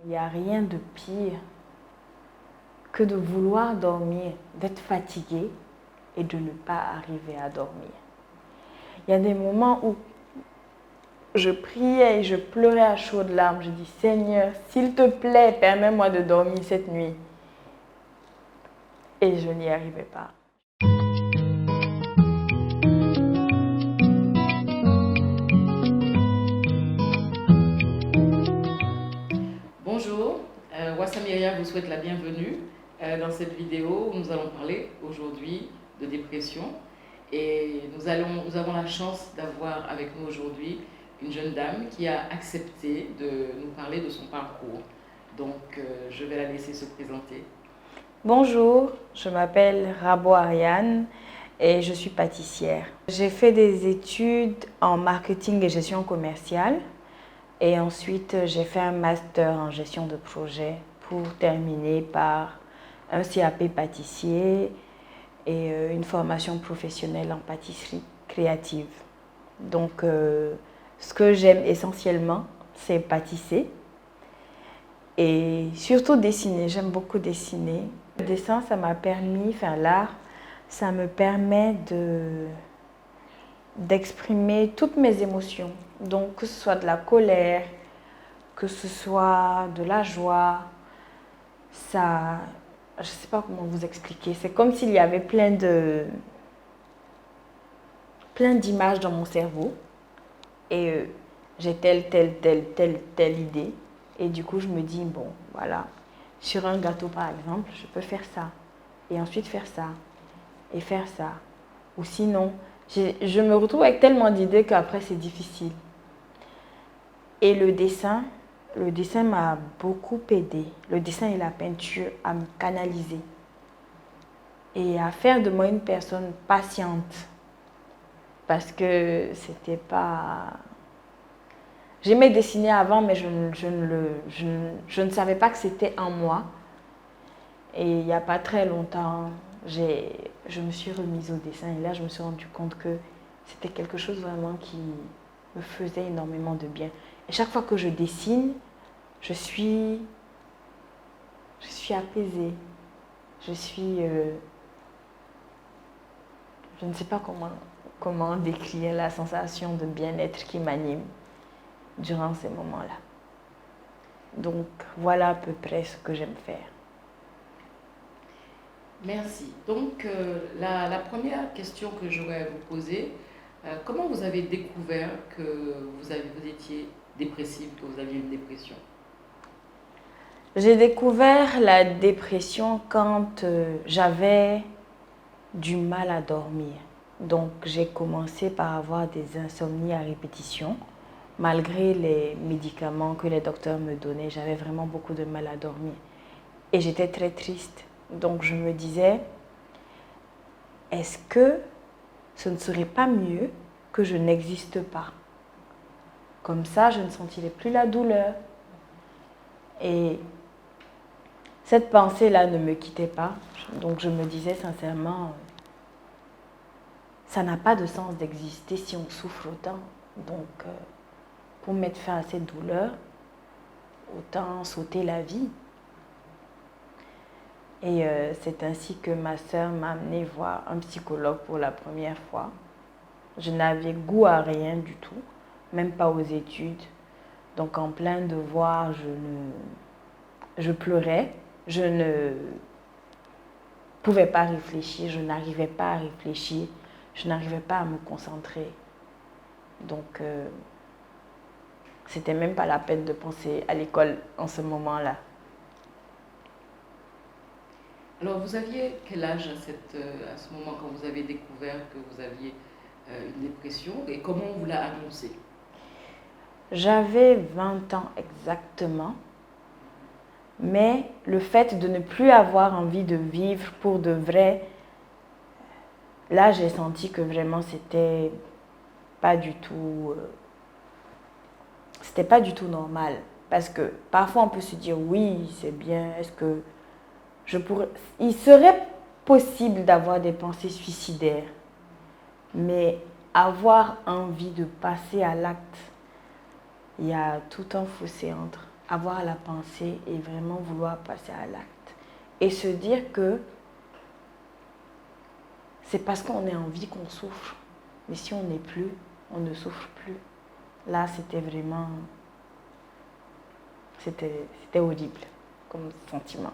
Il n'y a rien de pire que de vouloir dormir, d'être fatigué et de ne pas arriver à dormir. Il y a des moments où je priais et je pleurais à chaudes larmes. Je dis, Seigneur, s'il te plaît, permets-moi de dormir cette nuit. Et je n'y arrivais pas. Bonjour, Wassamiria vous souhaite la bienvenue dans cette vidéo où nous allons parler aujourd'hui de dépression. Et nous avons la chance d'avoir avec nous aujourd'hui une jeune dame qui a accepté de nous parler de son parcours. Donc, je vais la laisser se présenter. Bonjour, je m'appelle Rabo Ariane et je suis pâtissière. J'ai fait des études en marketing et gestion commerciale et ensuite j'ai fait un master en gestion de projet pour terminer par un CAP pâtissier et une formation professionnelle en pâtisserie créative. Donc, ce que j'aime essentiellement, c'est pâtisser et surtout dessiner. J'aime beaucoup dessiner. Le dessin, ça m'a permis, l'art, ça me permet d'exprimer toutes mes émotions. Donc, que ce soit de la colère, que ce soit de la joie, ça, je ne sais pas comment vous expliquer. C'est comme s'il y avait plein d'images dans mon cerveau et j'ai telle idée. Et du coup, je me dis, bon, voilà, sur un gâteau par exemple, je peux faire ça. Et ensuite faire ça. Et faire ça. Ou sinon, je me retrouve avec tellement d'idées qu'après c'est difficile. Et le dessin m'a beaucoup aidé. Le dessin et la peinture à me canaliser. Et à faire de moi une personne patiente. Parce que c'était pas... J'aimais dessiner avant, mais je ne savais pas que c'était en moi. Et il n'y a pas très longtemps, je me suis remise au dessin et là, je me suis rendu compte que c'était quelque chose vraiment qui me faisait énormément de bien. Et chaque fois que je dessine, je suis apaisée. Je ne sais pas comment décrire la sensation de bien-être qui m'anime durant ces moments-là. Donc, voilà à peu près ce que j'aime faire. Merci. Donc, la première question que j'aurais à vous poser, comment vous avez découvert que vous étiez dépressive, que vous aviez une dépression? J'ai découvert la dépression quand j'avais du mal à dormir. Donc, j'ai commencé par avoir des insomnies à répétition. Malgré les médicaments que les docteurs me donnaient, j'avais vraiment beaucoup de mal à dormir. Et j'étais très triste. Donc, je me disais, est-ce que ce ne serait pas mieux que je n'existe pas? Comme ça, je ne sentirais plus la douleur. Et cette pensée-là ne me quittait pas. Donc, je me disais sincèrement, ça n'a pas de sens d'exister si on souffre autant. Donc, pour mettre fin à cette douleur, autant sauter la vie. Et c'est ainsi que ma sœur m'a amenée voir un psychologue pour la première fois. Je n'avais goût à rien du tout, même pas aux études. Donc en plein devoir, je pleurais, je ne pouvais pas réfléchir, je n'arrivais pas à réfléchir, je n'arrivais pas à me concentrer. Donc c'était même pas la peine de penser à l'école en ce moment-là. Alors, vous aviez quel âge à ce moment quand vous avez découvert que vous aviez une dépression et comment on vous l'a annoncé? J'avais 20 ans exactement, mais le fait de ne plus avoir envie de vivre pour de vrai, là j'ai senti que vraiment c'était pas du tout normal. Parce que parfois on peut se dire oui, c'est bien, est-ce que il serait possible d'avoir des pensées suicidaires, mais avoir envie de passer à l'acte, il y a tout un fossé entre. avoir la pensée et vraiment vouloir passer à l'acte. Et se dire que c'est parce qu'on est en vie qu'on souffre. Mais si on n'est plus, on ne souffre plus. Là, c'était vraiment... C'était audible comme sentiment.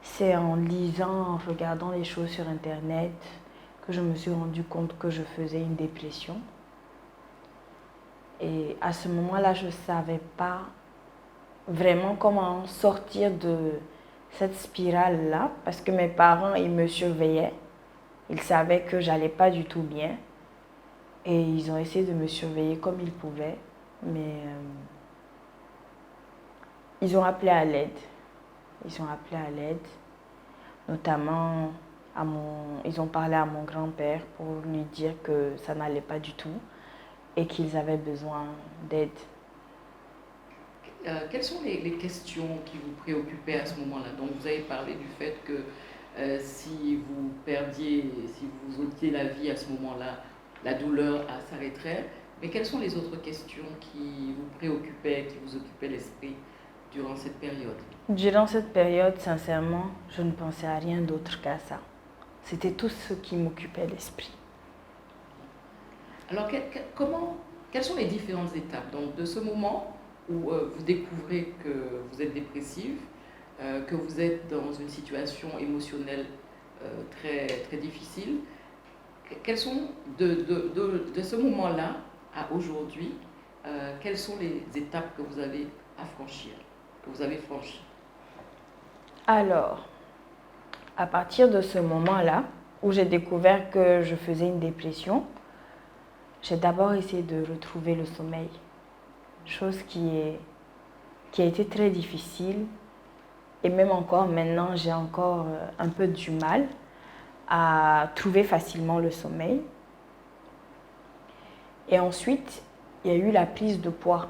C'est en lisant, en regardant les choses sur Internet que je me suis rendu compte que je faisais une dépression. Et à ce moment-là, je ne savais pas vraiment comment sortir de cette spirale-là parce que mes parents, ils me surveillaient. Ils savaient que j'allais pas du tout bien et ils ont essayé de me surveiller comme ils pouvaient, mais ils ont appelé à l'aide. Ils ont appelé à l'aide, notamment ils ont parlé à mon grand-père pour lui dire que ça n'allait pas du tout et qu'ils avaient besoin d'aide. Quelles sont les questions qui vous préoccupaient à ce moment-là? Donc vous avez parlé du fait que si vous perdiez, si vous ôtiez la vie à ce moment-là, la douleur s'arrêterait. Mais quelles sont les autres questions qui vous préoccupaient, qui vous occupaient l'esprit durant cette période? Durant cette période, sincèrement, je ne pensais à rien d'autre qu'à ça. C'était tout ce qui m'occupait l'esprit. Alors, quelles sont les différentes étapes? Donc, de ce moment où vous découvrez que vous êtes dépressive, que vous êtes dans une situation émotionnelle très, très difficile, quelles sont, de ce moment-là à aujourd'hui, quelles sont les étapes que vous avez à franchir, que vous avez franchies? Alors, à partir de ce moment-là, où j'ai découvert que je faisais une dépression, j'ai d'abord essayé de retrouver le sommeil, chose qui a été très difficile. Et même encore maintenant, j'ai encore un peu du mal à trouver facilement le sommeil. Et ensuite, il y a eu la prise de poids.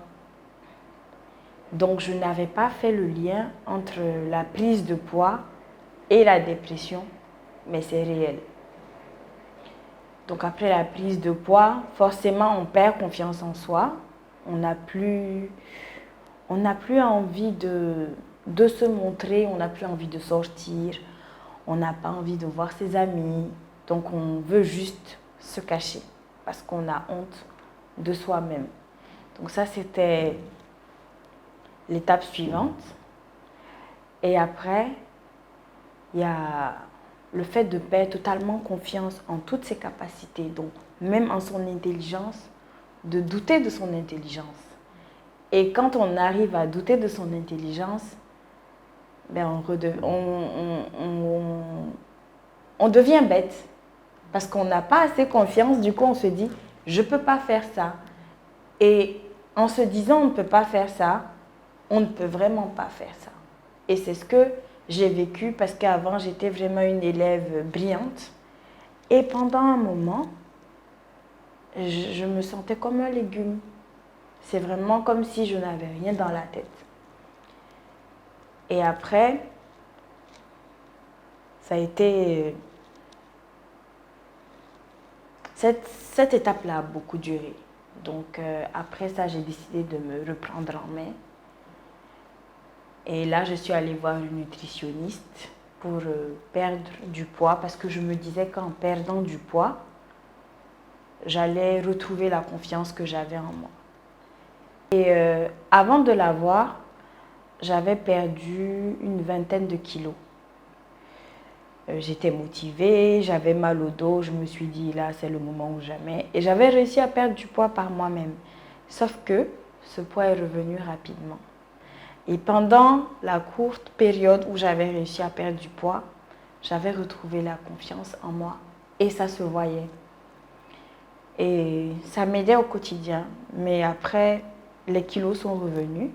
Donc, je n'avais pas fait le lien entre la prise de poids et la dépression, mais c'est réel. Donc, après la prise de poids, forcément, on perd confiance en soi. On n'a plus envie de se montrer, on n'a plus envie de sortir, on n'a pas envie de voir ses amis. Donc, on veut juste se cacher parce qu'on a honte de soi-même. Donc, ça, c'était l'étape suivante. Et après, il y a le fait de perdre totalement confiance en toutes ses capacités, donc même en son intelligence, de douter de son intelligence. Et quand on arrive à douter de son intelligence, ben on devient bête. Parce qu'on n'a pas assez confiance, du coup on se dit, je ne peux pas faire ça. Et en se disant, on ne peut pas faire ça, on ne peut vraiment pas faire ça. Et c'est ce que j'ai vécu parce qu'avant, j'étais vraiment une élève brillante. Et pendant un moment, je me sentais comme un légume. C'est vraiment comme si je n'avais rien dans la tête. Et après, ça a été... Cette étape-là a beaucoup duré. Donc après ça, j'ai décidé de me reprendre en main. Et là, je suis allée voir une nutritionniste pour perdre du poids parce que je me disais qu'en perdant du poids, j'allais retrouver la confiance que j'avais en moi. Et avant de la voir, j'avais perdu une vingtaine de kilos. J'étais motivée, j'avais mal au dos, je me suis dit là c'est le moment ou jamais. Et j'avais réussi à perdre du poids par moi-même. Sauf que ce poids est revenu rapidement. Et pendant la courte période où j'avais réussi à perdre du poids, j'avais retrouvé la confiance en moi. Et ça se voyait. Et ça m'aidait au quotidien. Mais après, les kilos sont revenus.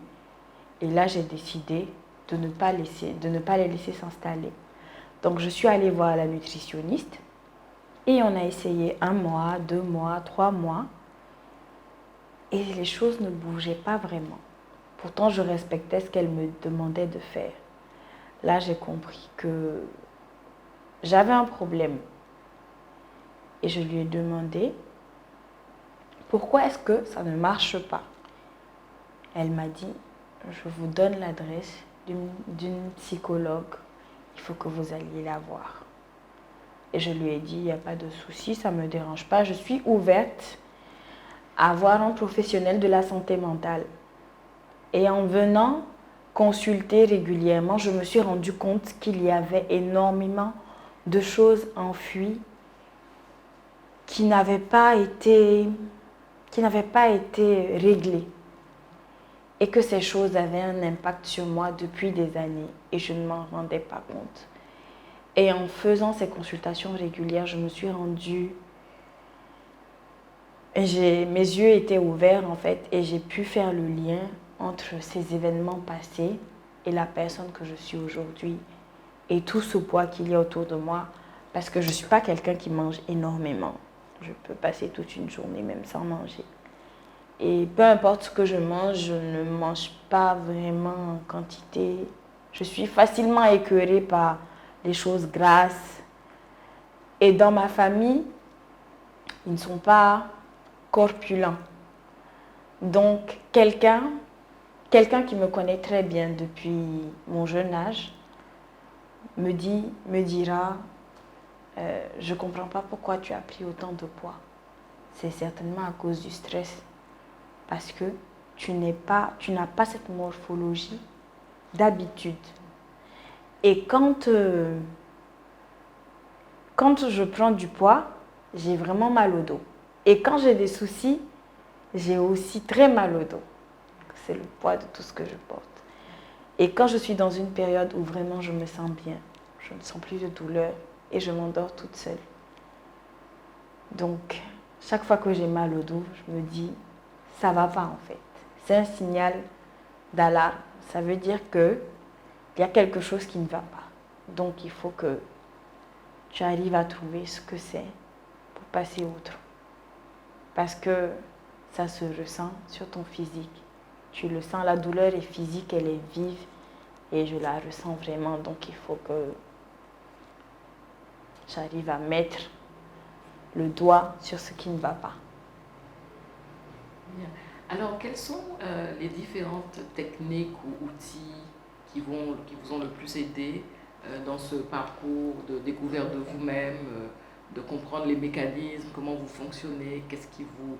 Et là, j'ai décidé de ne pas les laisser s'installer. Donc, je suis allée voir la nutritionniste. Et on a essayé 1 mois, 2 mois, 3 mois. Et les choses ne bougeaient pas vraiment. Pourtant, je respectais ce qu'elle me demandait de faire. Là, j'ai compris que j'avais un problème. Et je lui ai demandé, pourquoi est-ce que ça ne marche pas? Elle m'a dit, je vous donne l'adresse d'une psychologue, il faut que vous alliez la voir. Et je lui ai dit, il n'y a pas de souci, ça ne me dérange pas, je suis ouverte à voir un professionnel de la santé mentale. Et en venant consulter régulièrement, je me suis rendu compte qu'il y avait énormément de choses enfouies qui n'avaient pas été réglées. Et que ces choses avaient un impact sur moi depuis des années et je ne m'en rendais pas compte. Et en faisant ces consultations régulières, je me suis rendue... Mes yeux étaient ouverts en fait et j'ai pu faire le lien entre ces événements passés et la personne que je suis aujourd'hui et tout ce poids qu'il y a autour de moi parce que je ne suis pas quelqu'un qui mange énormément. Je peux passer toute une journée même sans manger. Et peu importe ce que je ne mange pas vraiment en quantité. Je suis facilement écœurée par les choses grasses. Et dans ma famille, ils ne sont pas corpulents. Donc, quelqu'un qui me connaît très bien depuis mon jeune âge me dira je ne comprends pas pourquoi tu as pris autant de poids. C'est certainement à cause du stress. Parce que tu n'as pas cette morphologie d'habitude. Et quand je prends du poids, j'ai vraiment mal au dos. Et quand j'ai des soucis, j'ai aussi très mal au dos. C'est le poids de tout ce que je porte. Et quand je suis dans une période où vraiment je me sens bien, je ne sens plus de douleur et je m'endors toute seule. Donc, chaque fois que j'ai mal au dos, je me dis, ça ne va pas en fait. C'est un signal d'alarme. Ça veut dire qu'il y a quelque chose qui ne va pas. Donc, il faut que tu arrives à trouver ce que c'est pour passer outre. Parce que ça se ressent sur ton physique. Tu le sens, la douleur est physique, elle est vive et je la ressens vraiment. Donc, il faut que j'arrive à mettre le doigt sur ce qui ne va pas. Bien. Alors, quelles sont les différentes techniques ou outils qui vous ont le plus aidé dans ce parcours de découverte de vous-même, de comprendre les mécanismes, comment vous fonctionnez, qu'est-ce qui vous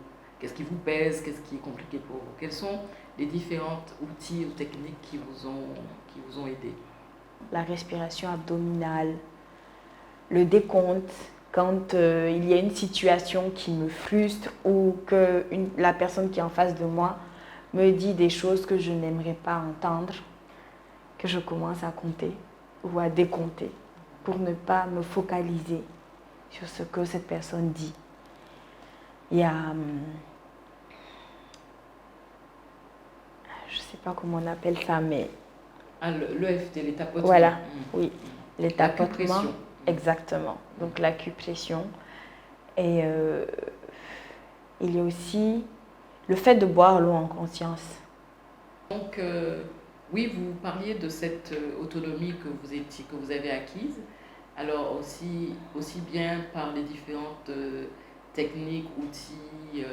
pèse, qu'est-ce qui est compliqué pour vous? Quels sont les différents outils ou techniques qui vous ont aidé? La respiration abdominale, le décompte, quand il y a une situation qui me frustre ou que la personne qui est en face de moi me dit des choses que je n'aimerais pas entendre, que je commence à compter ou à décompter pour ne pas me focaliser sur ce que cette personne dit. Il y a, je ne sais pas comment on appelle ça, mais... L'EFT, les tapotements. Voilà, oui, les tapotements. L'acupression. Exactement, donc l'acupression. Et il y a aussi le fait de boire l'eau en conscience. Donc, oui, vous parliez de cette autonomie que vous avez acquise. Alors, aussi bien par les différentes techniques, outils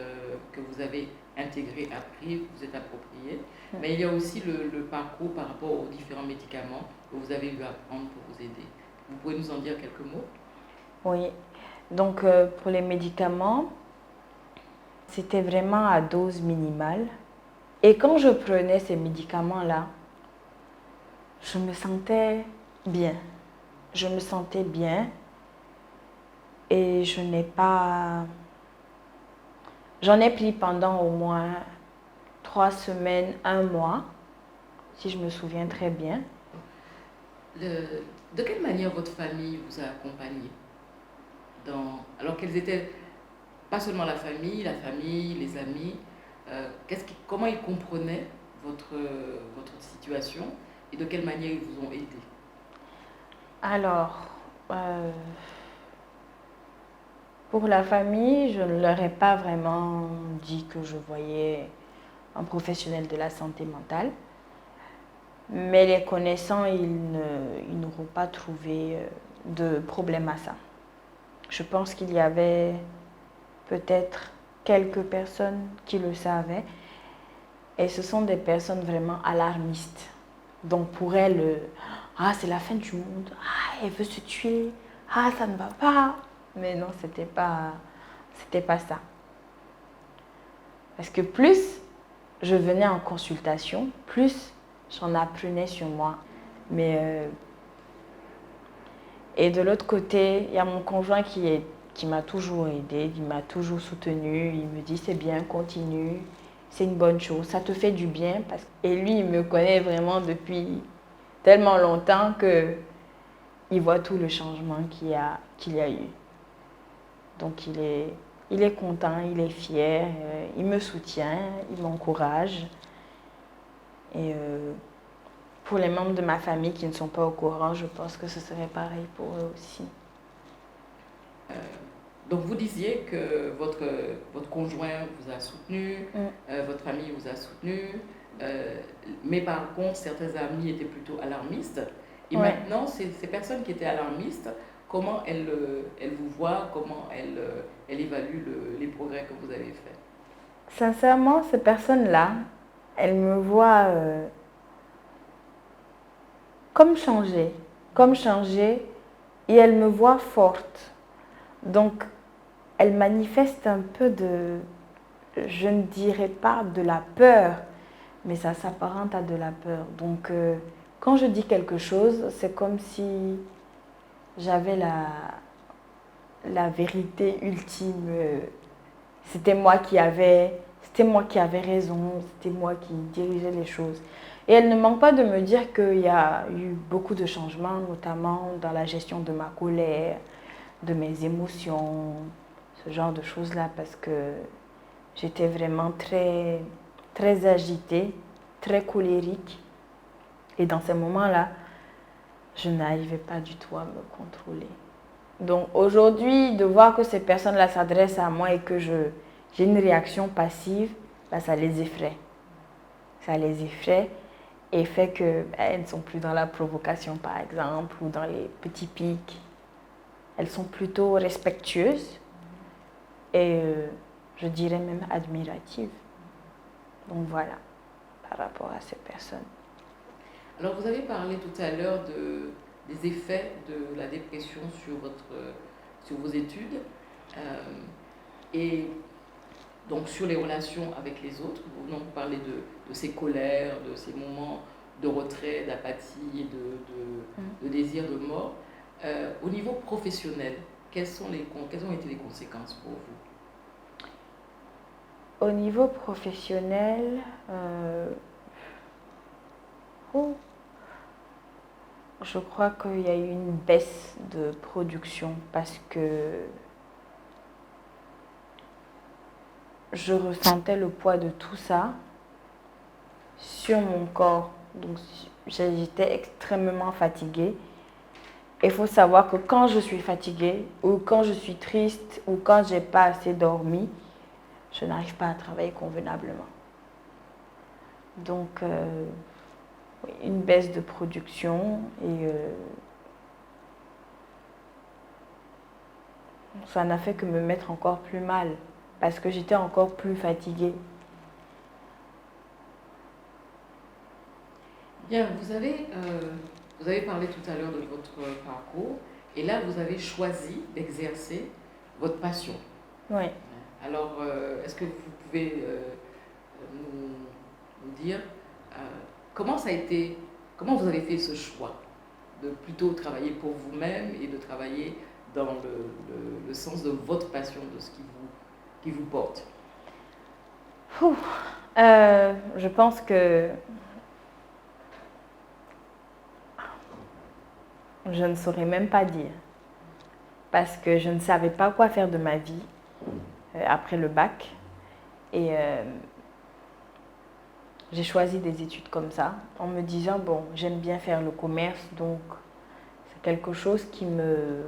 que vous avez intégrés, appris, que vous êtes appropriés. Mais il y a aussi le parcours par rapport aux différents médicaments que vous avez eu à prendre pour vous aider. Vous pouvez nous en dire quelques mots? Oui, donc pour les médicaments, c'était vraiment à dose minimale. Et quand je prenais ces médicaments-là, je me sentais bien. Je me sentais bien et j'en ai pris pendant au moins 3 semaines, 1 mois, si je me souviens très bien. De quelle manière votre famille vous a accompagné alors quelles étaient, pas seulement la famille, les amis, comment ils comprenaient votre situation et de quelle manière ils vous ont aidé? Alors, pour la famille, je ne leur ai pas vraiment dit que je voyais un professionnel de la santé mentale. Mais les connaissants, ils n'auront pas trouvé de problème à ça. Je pense qu'il y avait peut-être quelques personnes qui le savaient. Et ce sont des personnes vraiment alarmistes. Donc pour elles, ah, c'est la fin du monde, ah, elle veut se tuer, ah, ça ne va pas. Mais non, c'était pas ça. Parce que plus je venais en consultation, plus j'en apprenais sur moi. Et de l'autre côté, il y a mon conjoint qui m'a toujours aidé, qui m'a toujours soutenu. Il me dit c'est bien, continue, c'est une bonne chose, ça te fait du bien. Et lui, il me connaît vraiment depuis tellement longtemps qu'il voit tout le changement qu'il y a eu. Donc il est content, il est fier, il me soutient, il m'encourage. Et pour les membres de ma famille qui ne sont pas au courant, je pense que ce serait pareil pour eux aussi. Donc vous disiez que votre conjoint vous a soutenu, votre ami vous a soutenu, mais par contre certains amis étaient plutôt alarmistes. Et maintenant, ces personnes qui étaient alarmistes, comment elles vous voient, comment elles évaluent les progrès que vous avez faits? Sincèrement, ces personnes-là, elles me voient comme changer, et elles me voient forte. Donc, elles manifestent un peu je ne dirais pas de la peur, mais ça s'apparente à de la peur. Donc, quand je dis quelque chose, c'est comme si j'avais la vérité ultime. C'était moi qui avais raison, c'était moi qui dirigeais les choses. Et elle ne manque pas de me dire qu'il y a eu beaucoup de changements, notamment dans la gestion de ma colère, de mes émotions, ce genre de choses-là, parce que j'étais vraiment très, très agitée, très colérique. Et dans ces moments-là, je n'arrivais pas du tout à me contrôler. Donc aujourd'hui, de voir que ces personnes-là s'adressent à moi et que j'ai une réaction passive, bah, ça les effraie. Ça les effraie et fait qu'elles ne sont plus dans la provocation, par exemple, ou dans les petits pics. Elles sont plutôt respectueuses et je dirais même admiratives. Donc voilà, par rapport à ces personnes. Alors vous avez parlé tout à l'heure des effets de la dépression sur vos études et donc sur les relations avec les autres. Vous parlez de ces colères, de ces moments de retrait, d'apathie, de désir de mort. Au niveau professionnel, quelles ont été les conséquences pour vous? Au niveau professionnel, je crois qu'il y a eu une baisse de production parce que je ressentais le poids de tout ça sur mon corps. Donc j'étais extrêmement fatiguée. Il faut savoir que quand je suis fatiguée ou quand je suis triste ou quand j'ai pas assez dormi, je n'arrive pas à travailler convenablement. Donc une baisse de production et ça n'a fait que me mettre encore plus mal parce que j'étais encore plus fatiguée. Bien, vous avez parlé tout à l'heure de votre parcours et là vous avez choisi d'exercer votre passion. Oui. Alors, est-ce que vous pouvez nous dire comment vous avez fait ce choix de plutôt travailler pour vous-même et de travailler dans le sens de votre passion, de ce qui vous porte? Je pense que je ne saurais même pas dire parce que je ne savais pas quoi faire de ma vie après le bac et j'ai choisi des études comme ça en me disant bon, j'aime bien faire le commerce, donc c'est quelque chose qui me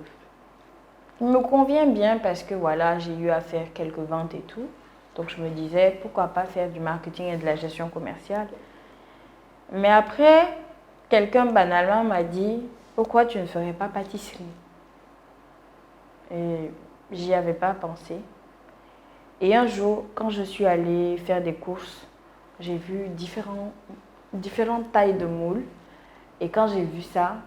convient bien parce que voilà, j'ai eu à faire quelques ventes et tout. Donc je me disais pourquoi pas faire du marketing et de la gestion commerciale. Mais après, quelqu'un banalement m'a dit pourquoi tu ne ferais pas pâtisserie? Et j'y avais pas pensé. Et un jour, quand je suis allée faire des courses J'ai vu différentes tailles de moules. Et quand j'ai vu ça,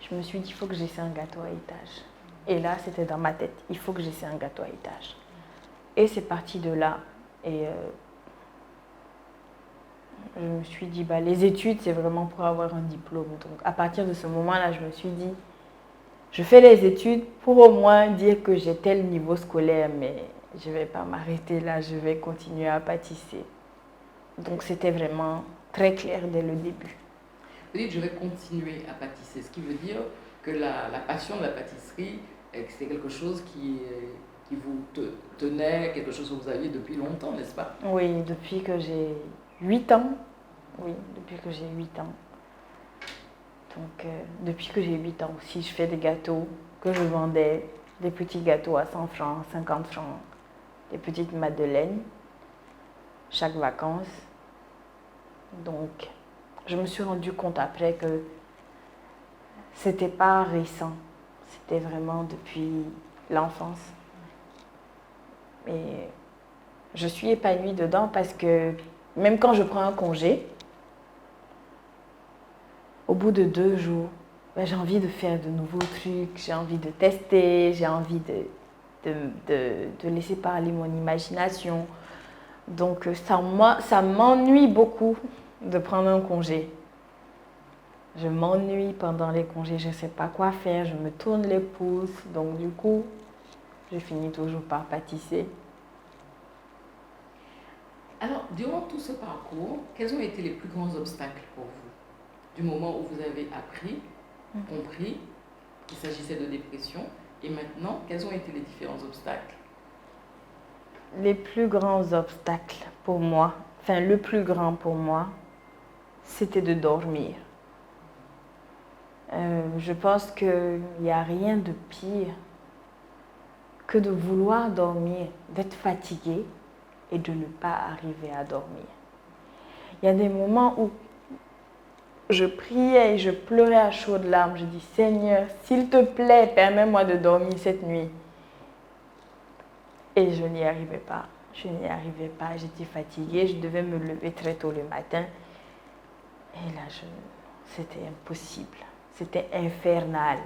je me suis dit, il faut que j'essaie un gâteau à étage. Et là, c'était dans ma tête, il faut que j'essaie un gâteau à étage. Et c'est parti de là. Et je me suis dit, bah, les études, c'est vraiment pour avoir un diplôme. Donc, à partir de ce moment-là, je me suis dit, je fais les études pour au moins dire que j'ai tel niveau scolaire, mais je ne vais pas m'arrêter là, je vais continuer à pâtisser. Donc, c'était vraiment très clair dès le début. Vous dites, je vais continuer à pâtisser, ce qui veut dire que la passion de la pâtisserie, c'est quelque chose qui vous tenait, quelque chose que vous aviez depuis longtemps, n'est-ce pas? Oui, depuis que j'ai 8 ans. Oui, depuis que j'ai 8 ans. Donc, depuis que j'ai 8 ans aussi, je fais des gâteaux que je vendais, des petits gâteaux à 100 francs, 50 francs, des petites madeleines, chaque vacances. Donc, je me suis rendu compte après que c'était pas récent, c'était vraiment depuis l'enfance. Et je suis épanouie dedans parce que même quand je prends un congé, au bout de 2 jours, ben, j'ai envie de faire de nouveaux trucs, j'ai envie de tester, j'ai envie de laisser parler mon imagination. Donc ça m'ennuie beaucoup de prendre un congé. Je m'ennuie pendant les congés, je ne sais pas quoi faire, je me tourne les pouces. Donc du coup, je finis toujours par pâtisser. Alors, durant tout ce parcours, quels ont été les plus grands obstacles pour vous? Du moment où vous avez appris, compris qu'il s'agissait de dépression, et maintenant, quels ont été les différents obstacles? Les plus grands obstacles pour moi, enfin le plus grand pour moi, c'était de dormir. Je pense qu'il n'y a rien de pire que de vouloir dormir, d'être fatigué et de ne pas arriver à dormir. Il y a des moments où je priais et je pleurais à chaudes larmes. Je dis, Seigneur, s'il te plaît, permets-moi de dormir cette nuit. Et je n'y arrivais pas. Je n'y arrivais pas. J'étais fatiguée. Je devais me lever très tôt le matin. Et là, c'était impossible. C'était infernal.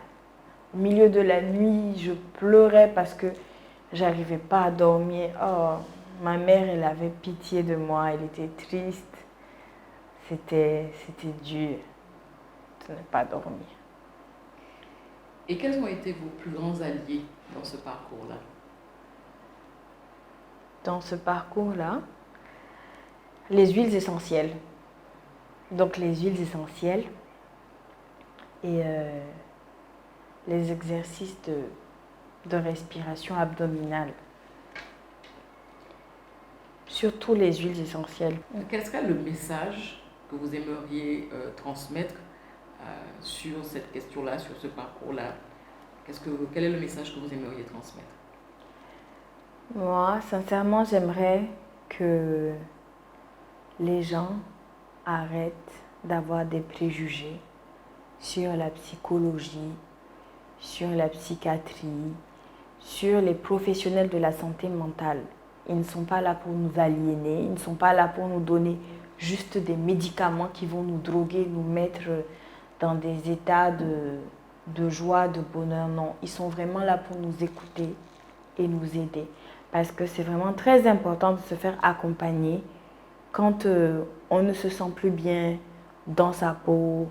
Au milieu de la nuit, je pleurais parce que j'arrivais pas à dormir. Oh, ma mère, elle avait pitié de moi. Elle était triste. C'était dur de ne pas dormir. Et quels ont été vos plus grands alliés dans ce parcours-là? Dans ce parcours-là, les huiles essentielles. Donc les huiles essentielles et les exercices de respiration abdominale. Surtout les huiles essentielles. Quel serait le message que vous aimeriez transmettre sur cette question-là, sur ce parcours-là? Quel est le message que vous aimeriez transmettre? Moi, sincèrement, j'aimerais que les gens arrêtent d'avoir des préjugés sur la psychologie, sur la psychiatrie, sur les professionnels de la santé mentale. Ils ne sont pas là pour nous aliéner, ils ne sont pas là pour nous donner juste des médicaments qui vont nous droguer, nous mettre dans des états de joie, de bonheur. Non, ils sont vraiment là pour nous écouter et nous aider. Parce que c'est vraiment très important de se faire accompagner quand on ne se sent plus bien dans sa peau,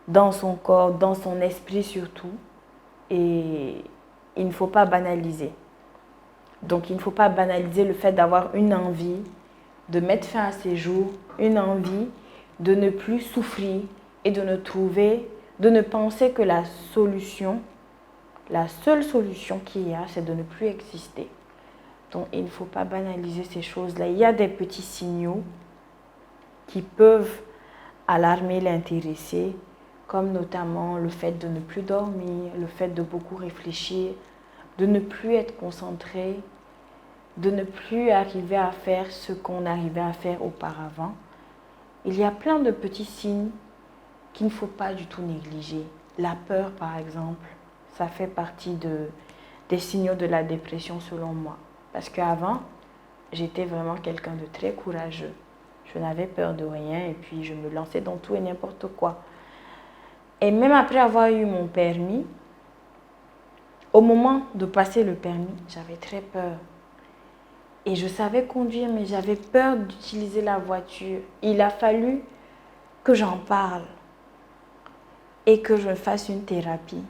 dans son corps, dans son esprit surtout. Et il ne faut pas banaliser. Donc il ne faut pas banaliser le fait d'avoir une envie de mettre fin à ses jours, une envie de ne plus souffrir et de ne penser que la seule solution qu'il y a, c'est de ne plus exister. Donc il ne faut pas banaliser ces choses-là. Il y a des petits signaux qui peuvent alarmer l'intéressé, comme notamment le fait de ne plus dormir, le fait de beaucoup réfléchir, de ne plus être concentré, de ne plus arriver à faire ce qu'on arrivait à faire auparavant. Il y a plein de petits signes qu'il ne faut pas du tout négliger. La peur, par exemple, ça fait partie des signaux de la dépression selon moi. Parce qu'avant, j'étais vraiment quelqu'un de très courageux. Je n'avais peur de rien et puis je me lançais dans tout et n'importe quoi. Et même après avoir eu mon permis, au moment de passer le permis, j'avais très peur. Et je savais conduire, mais j'avais peur d'utiliser la voiture. Il a fallu que j'en parle et que je fasse une thérapie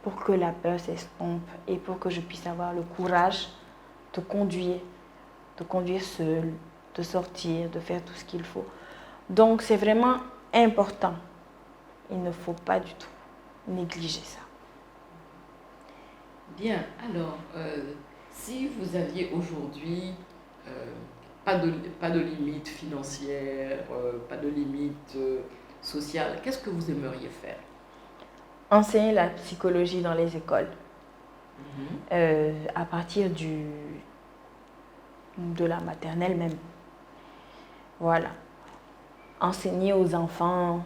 pour que la peur s'estompe et pour que je puisse avoir le courage de conduire seule, de sortir, de faire tout ce qu'il faut. Donc c'est vraiment important. Il ne faut pas du tout négliger ça. Bien, alors, si vous aviez aujourd'hui pas de limite financière, pas de limite sociale, qu'est-ce que vous aimeriez faire? Enseigner la psychologie dans les écoles. À partir de la maternelle même. Voilà. Enseigner aux enfants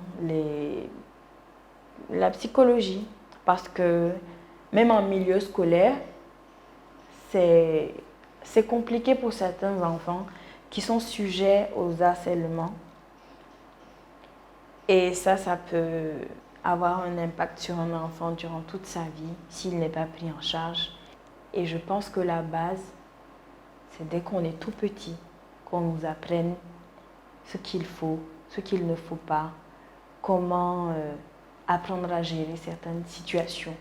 la psychologie. Parce que même en milieu scolaire, c'est compliqué pour certains enfants qui sont sujets aux harcèlements. Et ça peut avoir un impact sur un enfant durant toute sa vie s'il n'est pas pris en charge. Et je pense que la base, c'est dès qu'on est tout petit, qu'on nous apprenne ce qu'il faut, ce qu'il ne faut pas, comment apprendre à gérer certaines situations.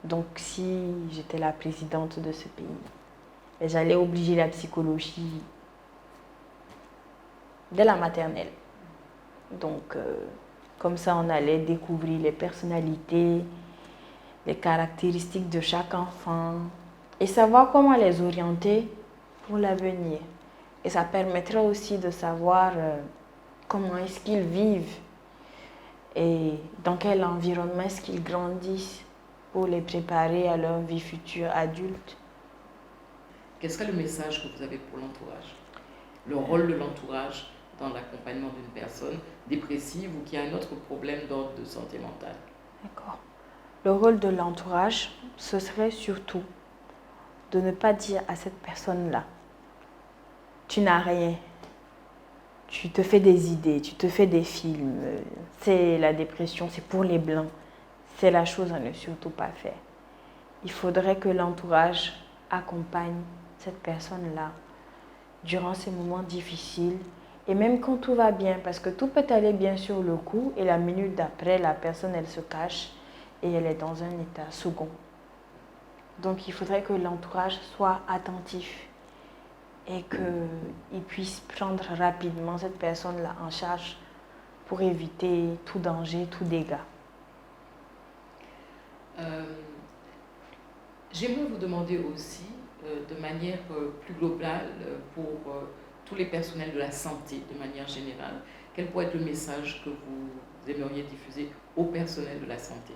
Donc si j'étais la présidente de ce pays, j'allais obliger la psychologie dès la maternelle. Donc comme ça, on allait découvrir les personnalités, les caractéristiques de chaque enfant et savoir comment les orienter pour l'avenir. Et ça permettrait aussi de savoir comment est-ce qu'ils vivent et dans quel environnement est-ce qu'ils grandissent pour les préparer à leur vie future adulte. Quel serait le message que vous avez pour l'entourage? Le rôle de l'entourage dans l'accompagnement d'une personne dépressive ou qui a un autre problème d'ordre de santé mentale? D'accord. Le rôle de l'entourage, ce serait surtout de ne pas dire à cette personne-là, tu n'as rien, tu te fais des idées, tu te fais des films, c'est la dépression, c'est pour les blancs, c'est la chose à ne surtout pas faire. Il faudrait que l'entourage accompagne cette personne-là durant ces moments difficiles et même quand tout va bien, parce que tout peut aller bien sur le coup et la minute d'après, la personne, elle se cache et elle est dans un état second. Donc il faudrait que l'entourage soit attentif et qu'il puisse prendre rapidement cette personne-là en charge pour éviter tout danger, tout dégât. J'aimerais vous demander aussi, de manière plus globale, pour tous les personnels de la santé, de manière générale, quel pourrait être le message que vous aimeriez diffuser au personnel de la santé?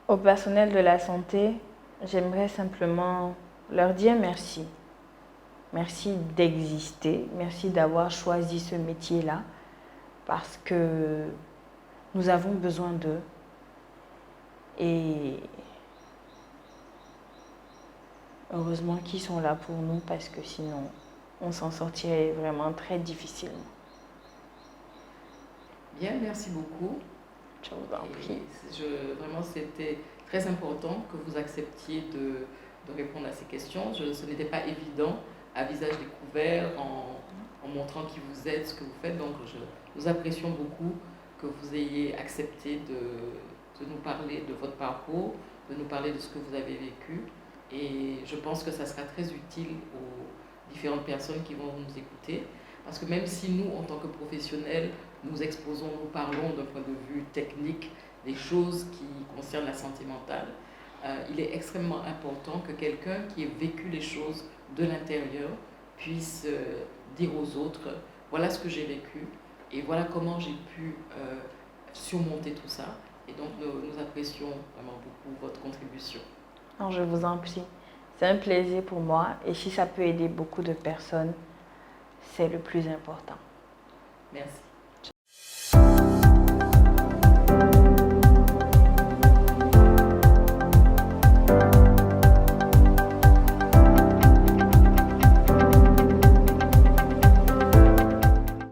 Au personnel de la santé, j'aimerais simplement leur dire merci. Merci d'exister, merci d'avoir choisi ce métier-là parce que nous avons besoin d'eux. Et heureusement qu'ils sont là pour nous parce que sinon, on s'en sortirait vraiment très difficilement. Bien, merci beaucoup. Je vous en prie. Vraiment, c'était très important que vous acceptiez de répondre à ces questions. Ce n'était pas évident à visage découvert, en montrant qui vous êtes, ce que vous faites. Donc, nous apprécions beaucoup que vous ayez accepté de nous parler de votre parcours, de nous parler de ce que vous avez vécu. Et je pense que ça sera très utile aux différentes personnes qui vont nous écouter. Parce que même si nous, en tant que professionnels, nous exposons, nous parlons d'un point de vue technique des choses qui concernent la santé mentale, il est extrêmement important que quelqu'un qui ait vécu les choses de l'intérieur puisse dire aux autres, voilà ce que j'ai vécu et voilà comment j'ai pu surmonter tout ça. Et donc nous apprécions vraiment beaucoup votre contribution. Non, je vous en prie. C'est un plaisir pour moi et si ça peut aider beaucoup de personnes, c'est le plus important. Merci.